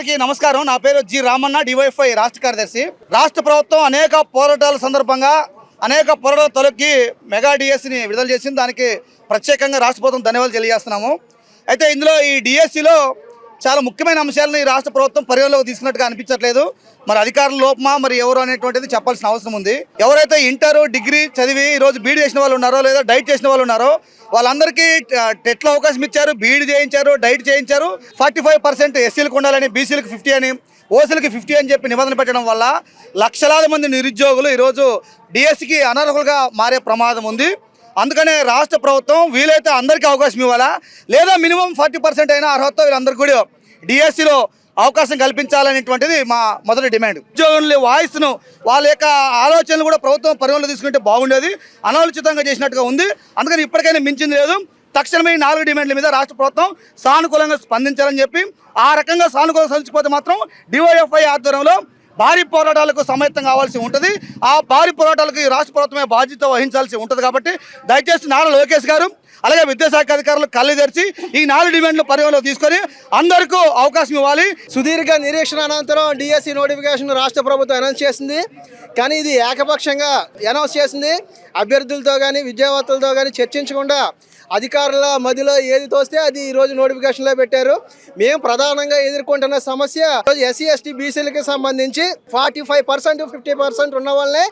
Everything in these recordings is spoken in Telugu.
అందరికీ నమస్కారం. నా పేరు జి రామన్న, డివైఎఫ్ఐ రాష్ట్ర కార్యదర్శి. రాష్ట్ర ప్రభుత్వం అనేక పోరాటాల సందర్భంగా అనేక పోరాటాల తొలగి మెగా డిఎస్సిని విడుదల చేసింది. దానికి ప్రత్యేకంగా రాష్ట్ర ప్రభుత్వం ధన్యవాదాలు తెలియజేస్తున్నాము. అయితే ఇందులో ఈ డిఎస్సిలో చాలా ముఖ్యమైన అంశాలను ఈ రాష్ట్ర ప్రభుత్వం పరిగణలోకి తీసుకున్నట్టుగా అనిపించట్లేదు. మరి అధికారుల లోపమా మరి ఎవరు అనేటువంటిది చెప్పాల్సిన అవసరం ఉంది. ఎవరైతే ఇంటర్ డిగ్రీ చదివి ఈరోజు బీఈడీ చేసిన వాళ్ళు ఉన్నారో లేదా డైట్ చేసిన వాళ్ళు ఉన్నారో వాళ్ళందరికీ టెట్లో అవకాశం ఇచ్చారు, బీఈడీ చేయించారు, డైట్ చేయించారు. 45% ఎస్సీలకు ఉండాలని, బీసీలకు 50 అని, ఓసీలకు 50 అని చెప్పి నిబంధన పెట్టడం వల్ల లక్షలాది మంది నిరుద్యోగులు ఈరోజు డిఎస్సికి అనర్హులుగా మారే ప్రమాదం ఉంది. అందుకనే రాష్ట్ర ప్రభుత్వం వీలైతే అందరికీ అవకాశం ఇవ్వాలా, లేదా మినిమం 40% అయినా అర్హత వీళ్ళందరికీ కూడా డిఎస్సిలో అవకాశం కల్పించాలనేటువంటిది మా మొదటి డిమాండ్. ఉద్యోగుల వాయిస్ను, వాళ్ళ యొక్క ఆలోచనలు కూడా ప్రభుత్వం పరిగణలో తీసుకుంటే బాగుండేది. అనాలోచితంగా చేసినట్టుగా ఉంది. అందుకని ఇప్పటికైనా మించింది లేదు. తక్షణమే 4 డిమాండ్ల మీద రాష్ట్ర ప్రభుత్వం సానుకూలంగా స్పందించాలని చెప్పి, ఆ రకంగా సానుకూలంగా స్పందించకపోతే మాత్రం డివైఎఫ్ఐ ఆధ్వర్యంలో భారీ పోరాటాలకు సమాయత్తం కావాల్సి ఉంటుంది. ఆ భారీ పోరాటాలకు రాష్ట్ర ప్రభుత్వమే బాధ్యత వహించాల్సి ఉంటుంది. కాబట్టి దయచేసి నారా లోకేష్ గారు అలాగే విద్యాశాఖ అధికారులు కళ్ళు తెరిచి ఈ 4 డిమాండ్లు పరిగణలో తీసుకొని అందరికీ అవకాశం ఇవ్వాలి. సుదీర్ఘ నిరీక్షణ అనంతరం డిఎస్సి నోటిఫికేషన్ రాష్ట్ర ప్రభుత్వం అనౌన్స్ చేసింది. కానీ ఇది ఏకపక్షంగా అనౌన్స్ చేసింది. అభ్యర్థులతో కానీ విద్యావేత్తలతో కానీ చర్చించకుండా అధికారుల మధ్యలో ఏది తోస్తే అది ఈరోజు నోటిఫికేషన్లో పెట్టారు. మేము ప్రధానంగా ఎదుర్కొంటున్న సమస్య ఎస్సీ ఎస్టీ బీసీలకి సంబంధించి 45% 50% ఉన్న వాళ్ళనే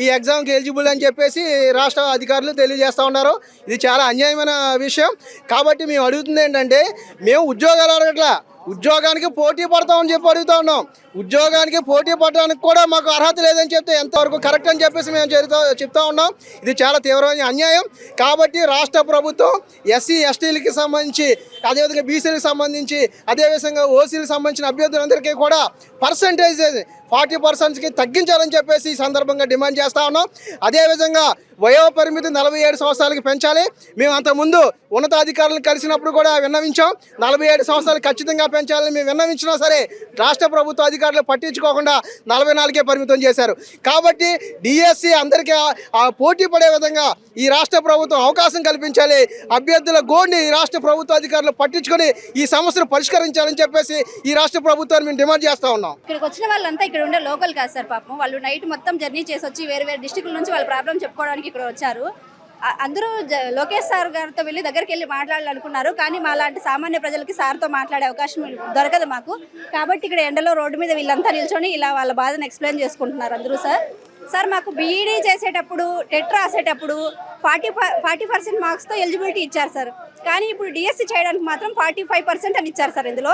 ఈ ఎగ్జామ్కి ఎలిజిబుల్ అని చెప్పేసి రాష్ట్ర అధికారులు తెలియజేస్తూ ఉన్నారు. ఇది చాలా అన్యాయమైన విషయం. కాబట్టి మేము అడుగుతుంది ఏంటంటే, మేము ఉద్యోగాలు అడగట్లా, ఉద్యోగానికి పోటీ పడతామని చెప్పి అడుగుతా ఉన్నాం. ఉద్యోగానికి పోటీ పడడానికి కూడా మాకు అర్హత లేదని చెప్తే ఎంతవరకు కరెక్ట్ అని చెప్పేసి మేము చెప్తా ఉన్నాం. ఇది చాలా తీవ్రమైన అన్యాయం. కాబట్టి రాష్ట్ర ప్రభుత్వం ఎస్సీ ఎస్టీలకి సంబంధించి, అదేవిధంగా బీసీలకు సంబంధించి, అదేవిధంగా ఓసీలకు సంబంధించిన అభ్యర్థులందరికీ కూడా పర్సంటేజ్ 40%కి తగ్గించాలని చెప్పేసి ఈ సందర్భంగా డిమాండ్ చేస్తూ ఉన్నాం. అదేవిధంగా వయో పరిమితి 47 సంవత్సరాలకి పెంచాలి. మేము అంతకుముందు ఉన్నతాధికారులను కలిసినప్పుడు కూడా విన్నవించాం. 47 సంవత్సరాలు ఖచ్చితంగా పెంచాలని మేము విన్నవించినా సరే రాష్ట్ర ప్రభుత్వ అధికారులు పట్టించుకోకుండా 44కే పరిమితం చేశారు. కాబట్టి డిఎస్సి అందరికీ పోటీ పడే విధంగా ఈ రాష్ట్ర ప్రభుత్వం అవకాశం కల్పించాలి. అభ్యర్థుల గోడిని ఈ రాష్ట్ర ప్రభుత్వ అధికారులు పట్టించుకొని ఈ సమస్యను పరిష్కరించాలని చెప్పేసి ఈ రాష్ట్ర ప్రభుత్వాన్ని మేము డిమాండ్ చేస్తూ ఉన్నాం. ఇక్కడికి వచ్చిన వాళ్ళంతా ఇక్కడ ఉండే లోకల్ కాదు సార్. పాపం వాళ్ళు నైట్ మొత్తం జర్నీ చేసి వచ్చి వేరే వేరే డిస్ట్రిక్ట్ల నుంచి వాళ్ళ ప్రాబ్లం చెప్పుకోవడానికి ఇక్కడ వచ్చారు. అందరూ లోకేష్ సార్ గారితో వెళ్ళి దగ్గరికి వెళ్ళి మాట్లాడాలనుకున్నారు. కానీ మా లాంటి సామాన్య ప్రజలకి సార్తో మాట్లాడే అవకాశం దొరకదు మాకు. కాబట్టి ఇక్కడ ఎండలో రోడ్డు మీద వీళ్ళంతా నిల్చొని ఇలా వాళ్ళ బాధను ఎక్స్ప్లెయిన్ చేసుకుంటున్నారు అందరూ. సార్ మాకు బీఈడీ చేసేటప్పుడు, టెట్ రాసేటప్పుడు 40% మార్క్స్తో ఎలిజిబిలిటీ ఇచ్చారు సార్. కానీ ఇప్పుడు డిఎస్సి చేయడానికి మాత్రం 45% అని ఇచ్చారు సార్. ఇందులో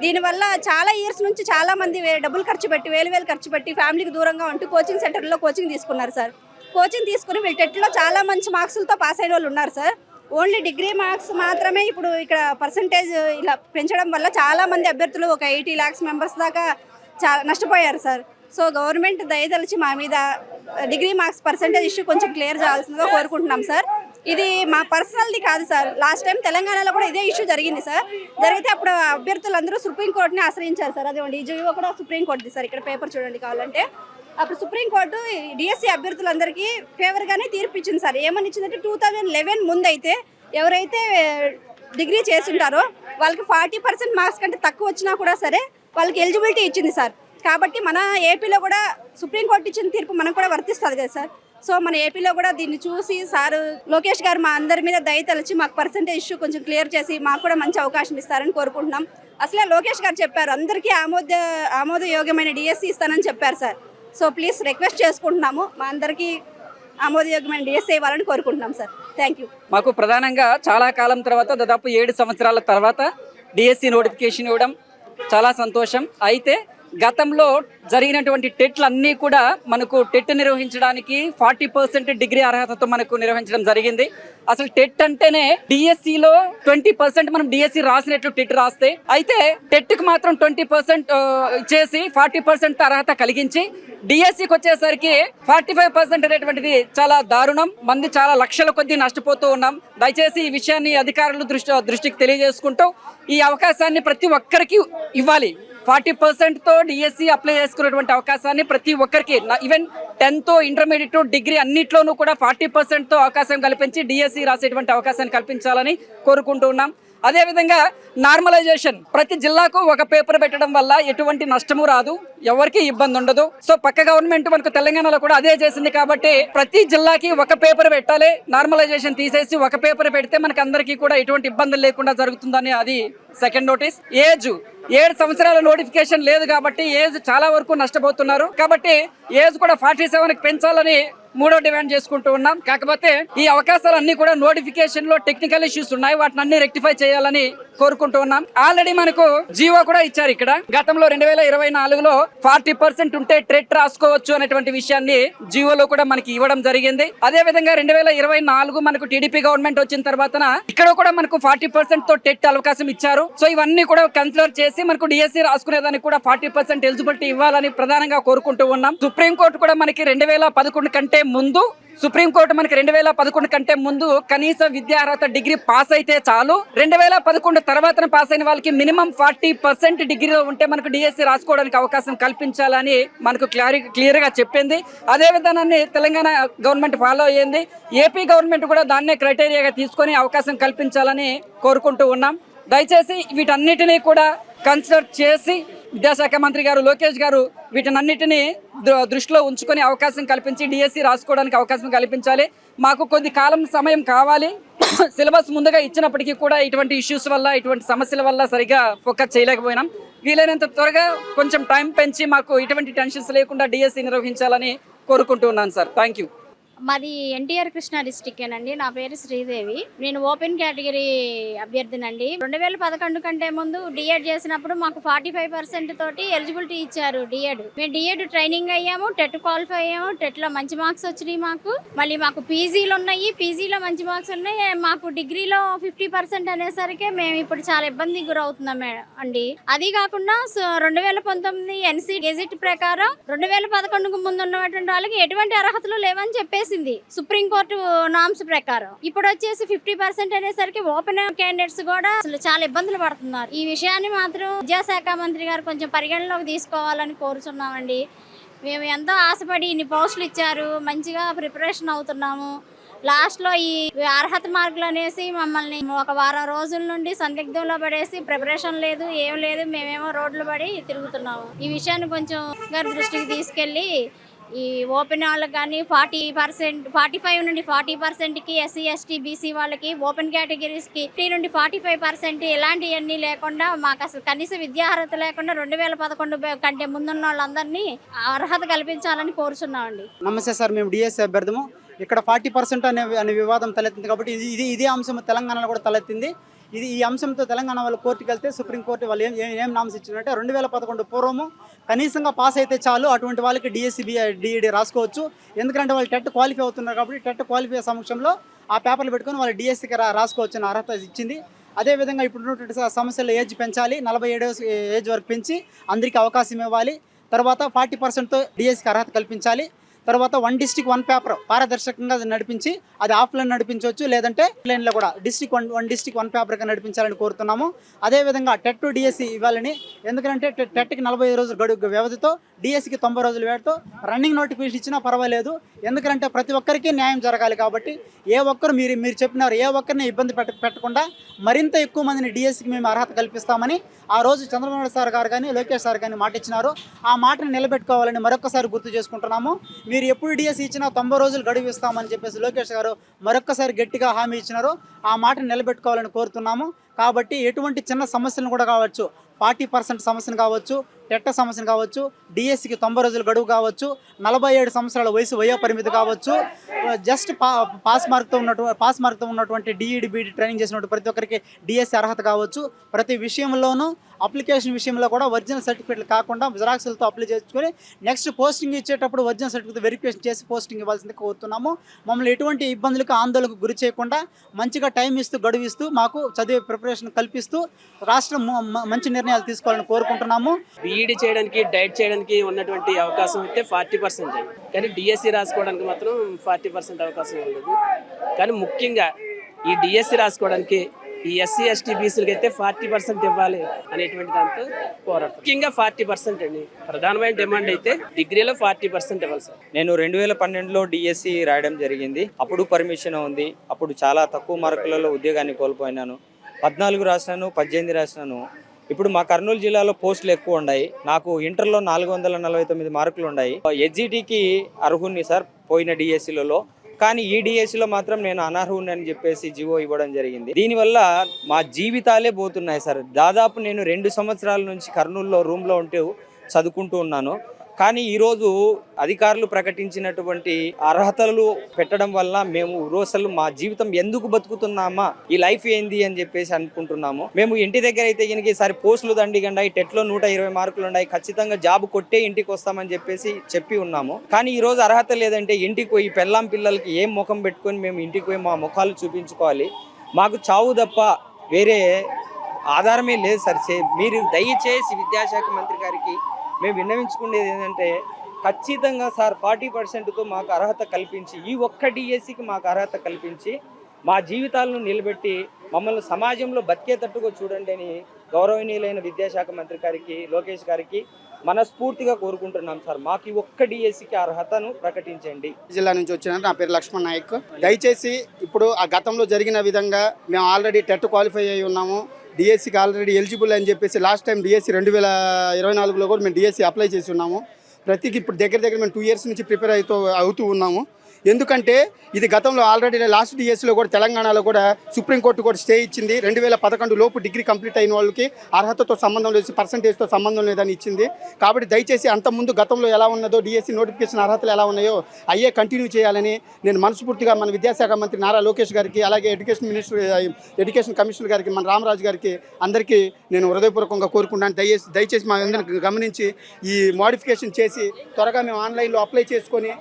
దీనివల్ల చాలా ఇయర్స్ నుంచి చాలామంది డబ్బులు ఖర్చు పెట్టి, వేలు ఖర్చు పెట్టి ఫ్యామిలీకి దూరంగా ఉంటూ కోచింగ్ సెంటర్లో కోచింగ్ తీసుకున్నారు సార్. కోచింగ్ తీసుకుని వీళ్ళు టెట్లో చాలా మంచి మార్క్సులతో పాస్ అయిన వాళ్ళు ఉన్నారు సార్. ఓన్లీ డిగ్రీ మార్క్స్ మాత్రమే ఇప్పుడు ఇక్కడ పర్సంటేజ్ ఇలా పెంచడం వల్ల చాలామంది అభ్యర్థులు ఒక 80 lakhs మెంబర్స్ దాకా నష్టపోయారు సార్. సో గవర్నమెంట్ దయదలిచి మా మీద డిగ్రీ మార్క్స్ పర్సంటేజ్ ఇష్యూ కొంచెం క్లియర్ చేయాల్సిందిగా కోరుకుంటున్నాం సార్. ఇది మా పర్సనల్ది కాదు సార్. లాస్ట్ టైం తెలంగాణలో కూడా ఇదే ఇష్యూ జరిగింది సార్. జరిగితే అప్పుడు అభ్యర్థులందరూ సుప్రీంకోర్టుని ఆశ్రయించారు సార్. అదేంటి ఈ జీవో కూడా సుప్రీంకోర్టుది సార్. ఇక్కడ పేపర్ చూడండి కావాలంటే. అప్పుడు సుప్రీంకోర్టు డిఎస్సి అభ్యర్థులందరికీ ఫేవర్గానే తీర్పు ఇచ్చింది సార్. ఏమని ఇచ్చిందంటే 2011 ముందైతే ఎవరైతే డిగ్రీ చేసింటారో వాళ్ళకి 40% మార్క్స్ కంటే తక్కువ వచ్చినా కూడా సరే వాళ్ళకి ఎలిజిబిలిటీ ఇచ్చింది సార్. కాబట్టి మన ఏపీలో కూడా సుప్రీంకోర్టు ఇచ్చిన తీర్పు మనకు కూడా వర్తిస్తుంది కదా సార్. సో మన ఏపీలో కూడా దీన్ని చూసి సార్ లోకేష్ గారు మా అందరి మీద దయ తలచి మాకు పర్సంటేజ్ ఇష్యూ కొంచెం క్లియర్ చేసి మాకు కూడా మంచి అవకాశం ఇస్తారని కోరుకుంటున్నాం. అసలే లోకేష్ గారు చెప్పారు అందరికీ ఆమోదయోగ్యమైన డిఎస్సి ఇస్తానని చెప్పారు సార్. సో ప్లీజ్ రిక్వెస్ట్ చేసుకుంటున్నాము, మా అందరికీ ఆమోదయోగ్యమైన డిఎస్సి ఇవ్వాలని కోరుకుంటున్నాం సార్. Thank you. మాకు ప్రధానంగా చాలా కాలం తర్వాత, దాదాపు 7 సంవత్సరాల తర్వాత డిఎస్సి నోటిఫికేషన్ ఇవ్వడం చాలా సంతోషం. అయితే గతంలో జరిగినటువంటి టెట్లు అన్నీ కూడా మనకు టెట్ నిర్వహించడానికి 40% డిగ్రీ అర్హతతో మనకు నిర్వహించడం జరిగింది. అసలు టెట్ అంటేనే డిఎస్సిలో 20% మనం డిఎస్సి రాసినట్లు టెట్ రాస్తే, అయితే టెట్కి మాత్రం 20% చేసి 40% అర్హత కలిగించి డిఎస్సికి వచ్చేసరికి 45% అనేటువంటిది చాలా దారుణం. మంది చాలా లక్షల కొద్దీ నష్టపోతూ ఉన్నాం. దయచేసి ఈ విషయాన్ని అధికారులు దృష్టికి తెలియజేసుకుంటూ ఈ అవకాశాన్ని ప్రతి ఒక్కరికి ఇవ్వాలి. 40%తో డిఎస్సి అప్లై చేసుకునేటువంటి అవకాశాన్ని ప్రతి ఒక్కరికి, ఈవెన్ 10th ఇంటర్మీడియట్ డిగ్రీ అన్నిట్లోనూ కూడా 40%తో అవకాశం కల్పించి డిఎస్సి రాసేటువంటి అవకాశాన్ని కల్పించాలని కోరుకుంటూ ఉన్నాం. అదేవిధంగా నార్మలైజేషన్, ప్రతి జిల్లాకు ఒక పేపర్ పెట్టడం వల్ల ఎటువంటి నష్టము రాదు, ఎవరికి ఇబ్బంది ఉండదు. సో పక్క గవర్నమెంట్ మనకు తెలంగాణలో కూడా అదే చేసింది కాబట్టి ప్రతి జిల్లాకి ఒక పేపర్ పెట్టాలి. నార్మలైజేషన్ తీసేసి ఒక పేపర్ పెడితే మనకి అందరికీ కూడా ఎటువంటి ఇబ్బందులు లేకుండా జరుగుతుందని అది సెకండ్ నోటీస్. ఏజ్ 7 సంవత్సరాల నోటిఫికేషన్ లేదు కాబట్టి ఏజ్ చాలా వరకు నష్టపోతున్నారు. కాబట్టి ఏజ్ కూడా 47కి పెంచాలని మూడో డిమాండ్ చేసుకుంటూ ఉన్నాం. కాకపోతే ఈ అవకాశాలన్నీ కూడా నోటిఫికేషన్ లో టెక్నికల్ ఇష్యూస్ ఉన్నాయి, వాటిని అన్ని రెక్టిఫై చేయాలని కోరుకుంటూ ఉన్నాం. ఆల్రెడీ మనకు జీవో కూడా ఇచ్చారు. ఇక్కడ గతంలో 2024లో 40% ఉంటే ట్రెట్ రాసుకోవచ్చు అనేటువంటి విషయాన్ని జీవోలో కూడా మనకి ఇవ్వడం జరిగింది. అదే విధంగా 2024 మనకు టీడీపీ గవర్నమెంట్ వచ్చిన తర్వాత ఇక్కడ కూడా మనకు 40% తో టెట్ అవకాశం ఇచ్చారు. సో ఇవన్నీ కూడా కన్సిడర్ చేసి మనకు డిఎస్సి రాసుకునేదానికి కూడా 40% ఎలిజిబిలిటీ ఇవ్వాలని ప్రధానంగా కోరుకుంటూ ఉన్నాం. సుప్రీంకోర్టు కూడా మనకి 2011 కంటే ముందు సుప్రీంకోర్టు మనకి 2011 కంటే ముందు కనీస విద్యార్హత డిగ్రీ పాస్ అయితే చాలు, 2011 తర్వాత పాస్ అయిన వాళ్ళకి మినిమం 40% డిగ్రీలో ఉంటే మనకు డిఎస్సి రాసుకోవడానికి అవకాశం కల్పించాలని మనకు క్లియర్ గా చెప్పింది. అదే విధానాన్ని తెలంగాణ గవర్నమెంట్ ఫాలో అయ్యింది. ఏపీ గవర్నమెంట్ కూడా దాన్నే క్రైటీరియాగా తీసుకొని అవకాశం కల్పించాలని కోరుకుంటూ ఉన్నాం. దయచేసి వీటన్నిటినీ కూడా కన్సిడర్ చేసి విద్యాశాఖ మంత్రి గారు లోకేష్ గారు వీటన్నిటిని దృష్టిలో ఉంచుకొని అవకాశం కల్పించి డిఎస్సి రాసుకోవడానికి అవకాశం కల్పించాలి. మాకు కొద్ది కాలం సమయం కావాలి. సిలబస్ ముందుగా ఇచ్చినప్పటికీ కూడా ఇటువంటి ఇష్యూస్ వల్ల, ఇటువంటి సమస్యల వల్ల సరిగా ఫోకస్ చేయలేకపోయినాం. వీలైనంత త్వరగా కొంచెం టైం పెంచి మాకు ఇటువంటి టెన్షన్స్ లేకుండా డిఎస్సి నిర్వహించాలని కోరుకుంటూ ఉన్నాను సార్. Thank you. మాది ఎన్టీఆర్ కృష్ణా డిస్టిక్కేనండి. నా పేరు శ్రీదేవి. నేను ఓపెన్ కేటగిరీ అభ్యర్థినండి. 2011 కంటే ముందు డిఎడ్ చేసినప్పుడు మాకు 45% తోటి ఎలిజిబిలిటీ ఇచ్చారు డిఎడ్. మేము డిఎడ్ ట్రైనింగ్ అయ్యాము, టెట్ క్వాలిఫై అయ్యాము, టెట్లో మంచి మార్క్స్ వచ్చినాయి మాకు. మళ్ళీ మాకు పీజీలు ఉన్నాయి, పీజీలో మంచి మార్క్స్ ఉన్నాయి. మాకు డిగ్రీలో 50% అనేసరికి మేము ఇప్పుడు చాలా ఇబ్బందికి గురవుతున్నాం అండి. అది కాకుండా 2019 ఎన్సీ గెజిట్ ప్రకారం 2011కు ముందు ఉన్నటువంటి వాళ్ళకి ఎటువంటి అర్హతలు లేవని చెప్పేసి సుప్రీంకోర్టు నామ్స్ ప్రకారం. ఇప్పుడు వచ్చేసి 50% అనేసరికి ఓపెన్ క్యాండిడేట్స్ కూడా అసలు చాలా ఇబ్బందులు పడుతున్నారు. ఈ విషయాన్ని మాత్రం విద్యాశాఖ మంత్రి గారు కొంచెం పరిగణలోకి తీసుకోవాలని కోరుచున్నామండి. మేము ఎంతో ఆశపడి ఇన్ని పోస్టులు ఇచ్చారు, మంచిగా ప్రిపరేషన్ అవుతున్నాము. లాస్ట్లో ఈ అర్హత మార్కులు అనేసి మమ్మల్ని ఒక వారం రోజుల నుండి సందిగ్ధంలో పడేసి ప్రిపరేషన్ లేదు, ఏం లేదు, మేమేమో రోడ్లు పడి తిరుగుతున్నాము. ఈ విషయాన్ని కొంచెం గారి దృష్టికి తీసుకెళ్ళి ఈ ఓపెన్ వాళ్ళకి కానీ 40%, 45 నుండి 40%కి ఎస్సీ ఎస్టీ బీసీ వాళ్ళకి, ఓపెన్ కేటగిరీస్కి 50 నుండి 45% ఇలాంటివన్నీ లేకుండా మాకు అసలు కనీస విద్యార్హత లేకుండా 2011 కంటే ముందున్న వాళ్ళందరినీ అర్హత కల్పించాలని కోరుచున్నామండి. నమస్తే సార్, మేము డిఎస్సి అభ్యర్థము. ఇక్కడ 40% అనే వివాదం తలెత్తింది కాబట్టి ఇదే అంశం తెలంగాణలో కూడా తలెత్తింది. ఈ అంశంతో తెలంగాణ వాళ్ళు కోర్టుకి వెళ్తే సుప్రీంకోర్టు వాళ్ళు ఏం నామ్స్ ఇచ్చిందంటే 2011 పూర్వము కనీసంగా పాస్ అయితే చాలు, అటువంటి వాళ్ళకి డిఎస్సి డిఈడి రాసుకోవచ్చు. ఎందుకంటే వాళ్ళు టెట్ క్వాలిఫై అవుతున్నారు కాబట్టి టెట్ క్వాలిఫై సమక్షంలో ఆ పేపర్లు పెట్టుకొని వాళ్ళు డిఎస్సికి రాసుకోవచ్చు అని అర్హత ఇచ్చింది. అదేవిధంగా ఇప్పుడు ఉన్నటువంటి సమస్యలు ఏజ్ పెంచాలి, 47 ఏజ్ వరకు పెంచి అందరికీ అవకాశం ఇవ్వాలి. తర్వాత 40%తో డిఎస్సికి అర్హత కల్పించాలి. తర్వాత 1 డిస్ట్రిక్ట్ 1 పేపర్ పారదర్శకంగా నడిపించి అది ఆఫ్లైన్ నడిపించవచ్చు, లేదంటే ఆన్లైన్లో కూడా వన్ డిస్ట్రిక్ట్ 1 పేపర్గా నడిపించాలని కోరుతున్నాము. అదేవిధంగా టెట్ డిఎస్సి ఇవ్వాలని, ఎందుకంటే టెట్కి 40 రోజుల గడువు వ్యవధితో, డిఎస్సికి 90 రోజుల వ్యవధితో రన్నింగ్ నోటిఫికేషన్ ఇచ్చినా పర్వాలేదు. ఎందుకంటే ప్రతి ఒక్కరికి న్యాయం జరగాలి కాబట్టి ఏ ఒక్కరు మీరు చెప్పినారు ఏ ఒక్కరిని ఇబ్బంది పెట్టకుండా మరింత ఎక్కువ మందిని డిఎస్సికి మేము అర్హత కల్పిస్తామని ఆ రోజు చంద్రబాబు నాయుడు సార్ గారు కానీ లోకేష్ సార్ కానీ మాట ఇచ్చినారు. ఆ మాటను నిలబెట్టుకోవాలని మరొకసారి గుర్తు చేసుకుంటున్నాము. మీరు ఎప్పుడు డిఎస్సి ఇచ్చినా 90 రోజులు గడువు ఇస్తామని చెప్పేసి లోకేష్ గారు మరొక్కసారి గట్టిగా హామీ ఇచ్చినారు. ఆ మాటను నిలబెట్టుకోవాలని కోరుతున్నాము. కాబట్టి ఎటువంటి చిన్న సమస్యలను కూడా కావచ్చు, 40% సమస్యను కావచ్చు, టెట్ సమస్యను కావచ్చు, డిఎస్సికి 90 రోజుల గడువు కావచ్చు, 47 సంవత్సరాల వయో పరిమితి కావచ్చు, జస్ట్ పాస్ మార్క్తో ఉన్నటువంటి డిఈడి బీఈడి ట్రైనింగ్ చేసినటువంటి ప్రతి ఒక్కరికి డిఎస్సి అర్హత కావచ్చు. ప్రతి విషయంలోనూ అప్లికేషన్ విషయంలో కూడా ఒరిజినల్ సర్టిఫికేట్లు కాకుండా జిరాక్స్లతో అప్లై చేసుకొని నెక్స్ట్ పోస్టింగ్ ఇచ్చేటప్పుడు ఒరిజినల్ సర్టిఫికేట్ వెరిఫికేషన్ చేసి పోస్టింగ్ ఇవ్వాల్సింది కోరుతున్నాము. మమ్మల్ని ఎటువంటి ఇబ్బందులకు ఆందోళనకు గురి చేయకుండా మంచిగా టైం ఇస్తూ గడువు ఇస్తూ మాకు చదివే ప్రిపరేషన్ కల్పిస్తూ రాష్ట్రం మంచి నిర్ణయాలు తీసుకోవాలని కోరుకుంటున్నాము. బీఈడి చేయడానికి డైట్ చేయడానికి ఉన్నటువంటి అవకాశం అయితే 40%, కానీ డిఎస్సి రాసుకోవడానికి మాత్రం 40% అవకాశం ఉండదు. కానీ ముఖ్యంగా ఈ డిఎస్సి రాసుకోవడానికి ఈ ఎస్సీ ఎస్టీ బీసీలకి అయితే 40% ఇవ్వాలి అనేటువంటి దాంతో పోరాటం. ముఖ్యంగా 40% అండి ప్రధానమైన డిమాండ్. అయితే డిగ్రీలో 40% ఇవ్వాలి సార్. నేను 2012లో డిఎస్సి రాయడం జరిగింది. అప్పుడు పర్మిషన్ ఉంది. అప్పుడు చాలా తక్కువ మార్కులలో ఉద్యోగాన్ని కోల్పోయినాను. 14 రాసినాను, 18 రాసినాను. ఇప్పుడు మా కర్నూలు జిల్లాలో పోస్టులు ఎక్కువ ఉన్నాయి. నాకు ఇంటర్లో 449 మార్కులు ఉన్నాయి. హెచ్జిటికి అర్హుణ్ణి సార్ పోయిన డిఎస్సిలలో. కానీ ఈ డిఎస్సిలో మాత్రం నేను అనర్హుణ్ణి అని చెప్పేసి జీవో ఇవ్వడం జరిగింది. దీనివల్ల మా జీవితాలే పోతున్నాయి సార్. దాదాపు నేను 2 సంవత్సరాల నుంచి కర్నూలులో రూమ్లో ఉంటూ చదువుకుంటూ ఉన్నాను. కానీ ఈరోజు అధికారులు ప్రకటించినటువంటి అర్హతలు పెట్టడం వల్ల మేము అసలు మా జీవితం ఎందుకు బతుకుతున్నామా, ఈ లైఫ్ ఏంది అని చెప్పేసి అనుకుంటున్నాము. మేము ఇంటి దగ్గర అయితే కనుక ఈసారి పోస్టులు దండిగండాయి, టెట్లో 120 మార్కులు ఉన్నాయి, ఖచ్చితంగా జాబ్ కొట్టే ఇంటికి వస్తామని చెప్పేసి చెప్పి ఉన్నాము. కానీ ఈ రోజు అర్హత లేదంటే ఇంటికి పోయి పెళ్ళాం పిల్లలకి ఏం ముఖం పెట్టుకొని మేము ఇంటికి పోయి మా ముఖాలు చూపించుకోవాలి. మాకు చావు తప్ప వేరే ఆధారమే లేదు సార్. మీరు దయచేసి విద్యాశాఖ మంత్రి గారికి మేము విన్నవించుకునేది ఏంటంటే ఖచ్చితంగా సార్ 40%తో మాకు అర్హత కల్పించి, ఈ ఒక్క డిఎస్సికి మాకు అర్హత కల్పించి మా జీవితాలను నిలబెట్టి మమ్మల్ని సమాజంలో బతికేటట్టుగా చూడండి అని గౌరవనీయులైన విద్యాశాఖ మంత్రి గారికి, లోకేష్ గారికి మనస్ఫూర్తిగా కోరుకుంటున్నాం సార్. మాకు ఈ ఒక్క డిఎస్సికి అర్హతను ప్రకటించండి. జిల్లా నుంచి వచ్చిన నా పేరు లక్ష్మణ్ నాయక్. దయచేసి ఇప్పుడు ఆ గతంలో జరిగిన విధంగా మేము ఆల్రెడీ టెట్ క్వాలిఫై అయి ఉన్నాము, డిఎస్సికి ఆల్రెడీ ఎలిజిబుల్ అని చెప్పేసి లాస్ట్ టైం డిఎస్సి 2024లో కూడా మేము డిఎస్సి అప్లై చేసి ఉన్నాము. ఇప్పుడు దగ్గర మేము 2 years నుంచి ప్రిపేర్ అవుతూ ఉన్నాము. ఎందుకంటే ఇది గతంలో ఆల్రెడీ లాస్ట్ డిఎస్సిలో కూడా తెలంగాణలో కూడా సుప్రీంకోర్టు కూడా స్టే ఇచ్చింది. 2011 లోపు డిగ్రీ కంప్లీట్ అయిన వాళ్ళకి అర్హతతో సంబంధం లేదు, పర్సంటేజ్తో సంబంధం లేదని ఇచ్చింది. కాబట్టి దయచేసి అంతకుముందు గతంలో ఎలా ఉన్నదో డిఎస్సి నోటిఫికేషన్ అర్హతలు ఎలా ఉన్నాయో అయ్యే కంటిన్యూ చేయాలని నేను మనస్ఫూర్తిగా మన విద్యాశాఖ మంత్రి నారా లోకేష్ గారికి, అలాగే ఎడ్యుకేషన్ కమిషనర్ గారికి, మన రామరాజు గారికి అందరికీ నేను హృదయపూర్వకంగా కోరుకుంటాను. దయచేసి మా అందరిని గమనించి ఈ మోడిఫికేషన్ చేసి త్వరగా మేము ఆన్లైన్లో అప్లై చేసుకొని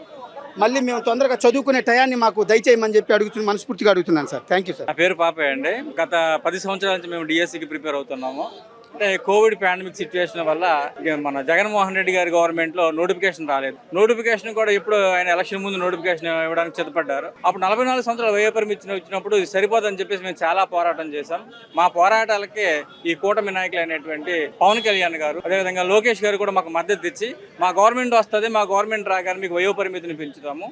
మళ్ళీ మేము తొందరగా చదువుకునే టయాన్ని మాకు దయచేయమని చెప్పి మనస్ఫూర్తిగా అడుగుతున్నాను సార్. Thank you sir. నా పేరు పాపయ్య అండి. గత 10 సంవత్సరాల నుంచి మేము డిఎస్సికి ప్రిపేర్ అవుతున్నాము. అంటే కోవిడ్ పాండమిక్ సిచ్యువేషన్ వల్ల మన జగన్మోహన్ రెడ్డి గారి గవర్నమెంట్లో నోటిఫికేషన్ రాలేదు. నోటిఫికేషన్ కూడా ఇప్పుడు ఆయన ఎలక్షన్ ముందు నోటిఫికేషన్ ఇవ్వడానికి సిద్ధపడ్డారు. అప్పుడు 44 సంవత్సరాల వయో పరిమితి వచ్చినప్పుడు ఇది సరిపోదని చెప్పేసి మేము చాలా పోరాటం చేశాం. మా పోరాటాలకే ఈ కూటమి నాయకులు అయినటువంటి పవన్ కళ్యాణ్ గారు, అదేవిధంగా లోకేష్ గారు కూడా మాకు మద్దతు ఇచ్చి మా గవర్నమెంట్ వస్తుంది, మా గవర్నమెంట్ రాగానే మీకు వయో పరిమితిని పెంచుతాము,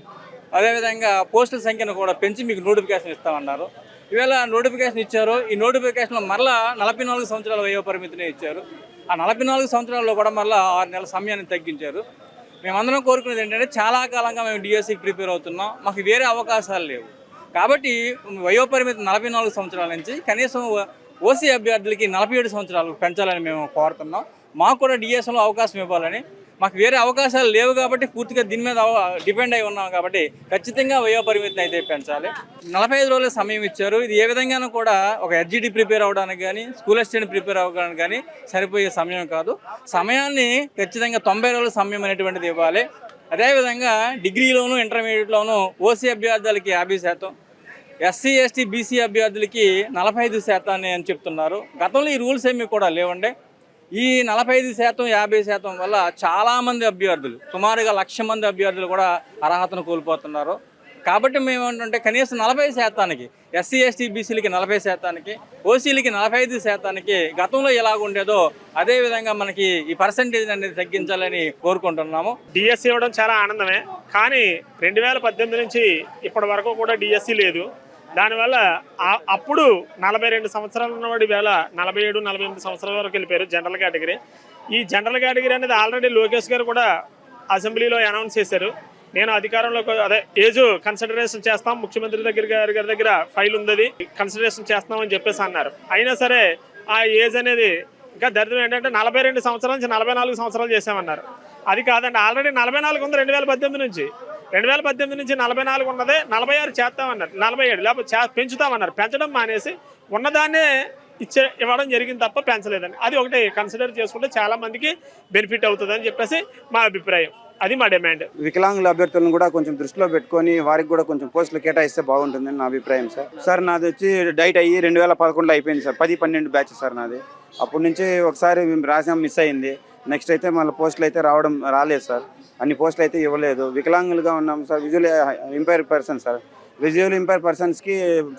అదేవిధంగా పోస్టుల సంఖ్యను కూడా పెంచి మీకు నోటిఫికేషన్ ఇస్తామన్నారు. ఈవేళ నోటిఫికేషన్ ఇచ్చారు. ఈ నోటిఫికేషన్లో మరలా 44 సంవత్సరాల వయో పరిమితిని ఇచ్చారు. ఆ 44 సంవత్సరాల్లో కూడా మరలా 6 నెలల సమయాన్ని తగ్గించారు. మేమందరం కోరుకునేది ఏంటంటే చాలా కాలంగా మేము డిఎస్సికి ప్రిపేర్ అవుతున్నాం, మాకు వేరే అవకాశాలు లేవు. కాబట్టి వయో పరిమితి 44 సంవత్సరాల నుంచి కనీసం ఓసీ అభ్యర్థులకి 47 సంవత్సరాలు పెంచాలని మేము కోరుతున్నాం. మాకు కూడా డిఎస్సిలో అవకాశం ఇవ్వాలని. మాకు వేరే అవకాశాలు లేవు కాబట్టి పూర్తిగా దీని మీద డిపెండ్ అయి ఉన్నాం కాబట్టి ఖచ్చితంగా వయో పరిమితిని అయితే పెంచాలి. 45 రోజుల సమయం ఇచ్చారు. ఇది ఏ విధంగానూ కూడా ఒక హెచ్జిటి ప్రిపేర్ అవ్వడానికి కానీ, స్కూల్ అసిస్టెంట్ ప్రిపేర్ అవ్వడానికి కానీ సరిపోయే సమయం కాదు. సమయాన్ని ఖచ్చితంగా 90 రోజుల సమయం అనేటువంటిది ఇవ్వాలి. అదేవిధంగా డిగ్రీలోను, ఇంటర్మీడియట్లోను ఓసీ అభ్యర్థులకి 50%, ఎస్సీ, ఎస్టీ, బీసీ అభ్యర్థులకి 45% అని చెప్తున్నారు. గతంలో ఈ రూల్స్ ఏమీ కూడా లేవండి. ఈ 45%, 50% వల్ల చాలామంది అభ్యర్థులు, సుమారుగా 1,00,000 మంది అభ్యర్థులు కూడా అర్హతను కోల్పోతున్నారు. కాబట్టి మేము ఏంటంటే కనీసం 40%, ఎస్సీ, ఎస్టీ, బీసీలకి 40%, ఓసీలకి 45%, గతంలో ఎలాగుండేదో అదేవిధంగా మనకి ఈ పర్సంటేజ్ అనేది తగ్గించాలని కోరుకుంటున్నాము. డిఎస్సి ఇవ్వడం చాలా ఆనందమే, కానీ 2018 నుంచి ఇప్పటి వరకు కూడా డిఎస్సి లేదు. దానివల్ల అప్పుడు 42 సంవత్సరాలు ఉన్నవాడి వేళ 47, 48 సంవత్సరాల వరకు వెళ్ళిపోయారు జనరల్ కేటగిరీ. ఈ జనరల్ కేటగిరీ అనేది ఆల్రెడీ లోకేష్ గారు కూడా అసెంబ్లీలో అనౌన్స్ చేశారు. నేను అధికారంలో ఏజ్ కన్సిడరేషన్ చేస్తాం, ముఖ్యమంత్రి గారి దగ్గర ఫైల్ ఉంది, కన్సిడరేషన్ చేస్తామని చెప్పేసి అన్నారు. అయినా సరే ఆ ఏజ్ అనేది ఇంకా దరిద్రం ఏంటంటే 42 సంవత్సరాల నుంచి 44 సంవత్సరాలు చేసామన్నారు. అది కాదండి, ఆల్రెడీ 44 ఉంది 2018 నుంచి. 2018 నుంచి 44 ఉన్నదే 46 చేస్తామన్నారు, 47 లేకపోతే పెంచుతామన్నారు. పెంచడం మానేసి ఉన్నదాన్నే ఇవ్వడం జరిగింది తప్ప పెంచలేదండి. అది ఒకటి కన్సిడర్ చేసుకుంటే చాలా మందికి బెనిఫిట్ అవుతుందని చెప్పేసి మా అభిప్రాయం. అది మా డిమాండ్. వికలాంగుల అభ్యర్థులను కూడా కొంచెం దృష్టిలో పెట్టుకొని వారికి కూడా కొంచెం పోస్టులు కేటాయిస్తే బాగుంటుందని నా అభిప్రాయం సార్. సార్ నాది వచ్చి డైట్ అయ్యి 2011లో అయిపోయింది సార్. 10-12 బ్యాచ్ సార్ నాది. అప్పటి నుంచి ఒకసారి రాసాం, మిస్ అయింది. నెక్స్ట్ అయితే మళ్ళీ పోస్టులు అయితే రాలేదు సార్. అన్ని పోస్టులు అయితే ఇవ్వలేదు. వికలాంగులుగా ఉన్నాం sir. Visual impair person sir. Visual impair పర్సన్స్కి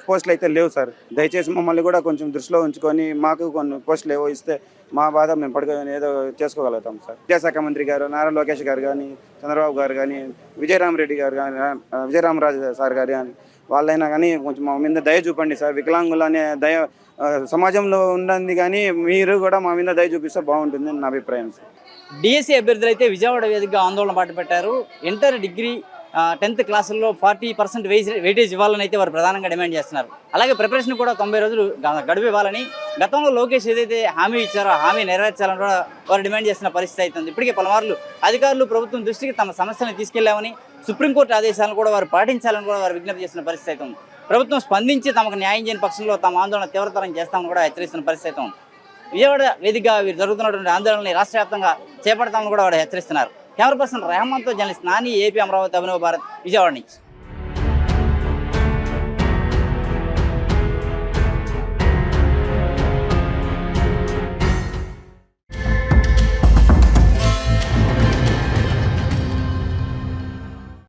పోస్టులు అయితే లేవు సార్. దయచేసి మమ్మల్ని కూడా కొంచెం దృష్టిలో ఉంచుకొని మాకు కొన్ని పోస్టులు ఏవో ఇస్తే మా బాధ మేము పడుకొని ఏదో చేసుకోగలుగుతాం సార్. విద్యాశాఖ మంత్రి గారు నారా లోకేష్ గారు కానీ, చంద్రబాబు గారు కానీ, విజయరామరెడ్డి గారు కానీ, విజయరామరాజు సార్ గారు కానీ వాళ్ళైనా కానీ కొంచెం మా మీద దయ చూపండి సార్. వికలాంగులు అనే దయ సమాజంలో ఉన్నది, కానీ మీరు కూడా మా మీద దయ చూపిస్తే బాగుంటుంది అని నా అభిప్రాయం సార్. డిఎస్సి అభ్యర్థులు అయితే విజయవాడ వేదికగా ఆందోళన బాటపెట్టారు. ఇంటర్, డిగ్రీ, 10th క్లాసుల్లో 40% వెయిటేజ్ ఇవ్వాలని అయితే వారు ప్రధానంగా డిమాండ్ చేస్తున్నారు. అలాగే ప్రిపరేషన్ కూడా 90 రోజులు గడువు ఇవ్వాలని గతంలో లోకేష్ ఏదైతే హామీ ఇచ్చారో ఆ హామీ నెరవేర్చాలని కూడా వారు డిమాండ్ చేస్తున్న పరిస్థితి అవుతుంది. ఇప్పటికే పలుమార్లు అధికారులు ప్రభుత్వం దృష్టికి తమ సమస్యలను తీసుకెళ్లామని, సుప్రీంకోర్టు ఆదేశాలను కూడా వారు పాటించాలని కూడా వారు విజ్ఞప్తి చేస్తున్న పరిస్థితి అవుతుంది. ప్రభుత్వం స్పందించి తమకు న్యాయం చేయని పక్షంలో తమ ఆందోళన తీవ్రతరం చేస్తామని కూడా హెచ్చరిస్తున్న పరిస్థితి అవుతుంది. విజయవాడ వేదికగా వీరు జరుగుతున్నటువంటి ఆందోళనని రాష్ట్ర వ్యాప్తంగా చేపడతామని కూడా వారు హెచ్చరిస్తున్నారు. కెమెరా పర్సన్ రెహమాన్తో జర్నలిస్ట్ నాని, ఏపీ అమరావతి, అభినవ్ భారత్, విజయవాడ నుంచి.